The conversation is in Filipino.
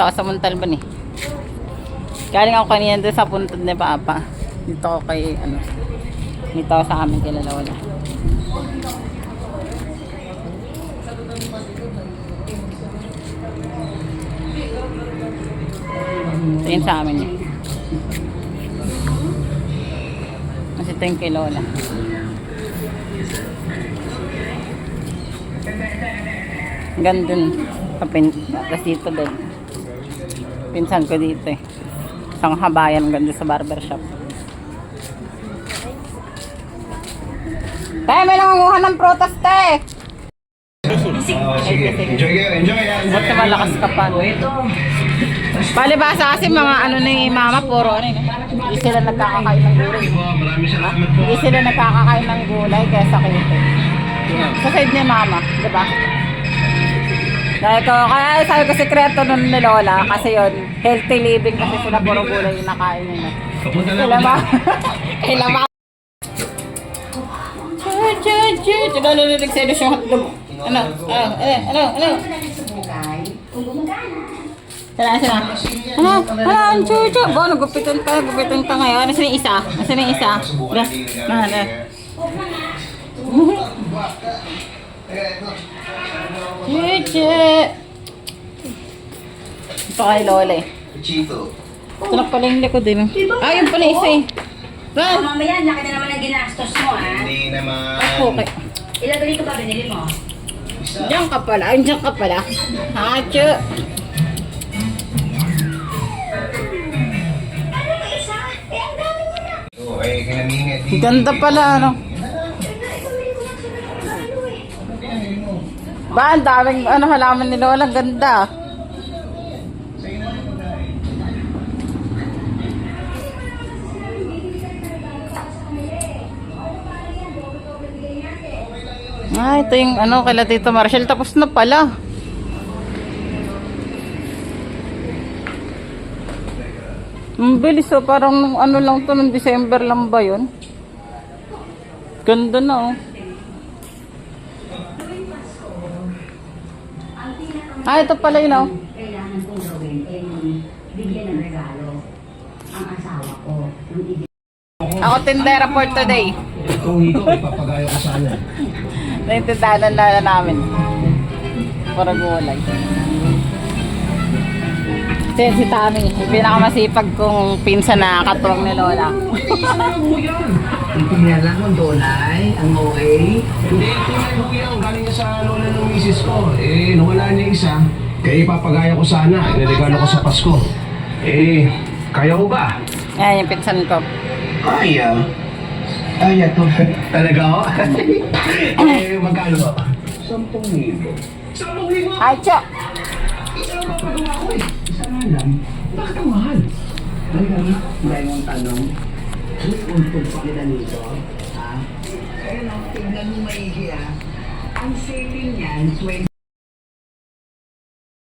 Dito ako sa Montalban eh. Galing ako kanina doon sa puntod ni Papa. Dito ako kay, dito ako sa amin kay Lola. Ito yun sa amin eh. Kasi ito yung kay Lola. Hanggang dun. Tapos dito din. Pinsan ko dito eh. Isang habayan hanggang dun sa barbershop. Tayo may nangunguha ng prutas, te! Sige, enjoy kayo, enjoy yan. Ba't na malakas ka pa? Palibasa kasi mga ni mama, puro hindi sila nagkakakain ng gulay. Maraming salamat po. Hindi sila nagkakakain ng gulay kaya sakit eh. Sa side ni mama, di ba? Dahil ko, kaya sabi ko sikreto nun ni Lola kasi yun, healthy living kasi sila puro gulay yung nakain nila. Papunta lang Kailan ba? Kailan ba? Ito na nalilig sa yung hotdog. Ano? Ang chuchu. Bo, nagupitan ka ngayon. Nasaan yung isa? Nasaan yung isa? Chuchu. Ito kay Lola eh. Chito. Ito na pala yung likod din. Ah, yung pala isa eh. Oh, mamaya, laki na naman ang ginastos mo, ha? Hindi naman. Okay. Ilan ganito ba binili mo? Diyan ka pala. Diyan ka pala. Hacho. Ay, kinamingit. Ganda pala, ano? Ba, ang daming halaman ni Lola. Ganda. Ah, ito yung kala Tito Marshall. Tapos na pala. Ang bilis oh. Parang lang to, nung December lang ba yun? Ganda na oh. Ah, ito pala yun oh. Kailangan kong gawin, bigyan ng regalo ang asawa ko. Ako tindera for today. Kung ikaw, ipapagayo ko sana. Naintindahan na namin. Para gulay. Kasi si Tami, yung pinakamasipag kong pinsan na katuwang ni Lola. Tingnan lang ng donay, ang OA. Hindi, tunay ho yan. Galing niya sa lola ng misis ko. Nawala niya isa. Kaya ipapagaya ko sana. Niregalo ko sa Pasko. Kaya ko ba? Ayan yung pinsan ko. Kaya. Kaya to. Talaga ako? Magkano ba? 10,000. 10,000? Ay, Cho! Isa lang papagawa ko eh. Isa nga lang. Bakit ang mahal? Dahil mong tanong, may untog pa kita nito. Ha? Ayun o, tingnan mo maigi ha. Ang selling niyan,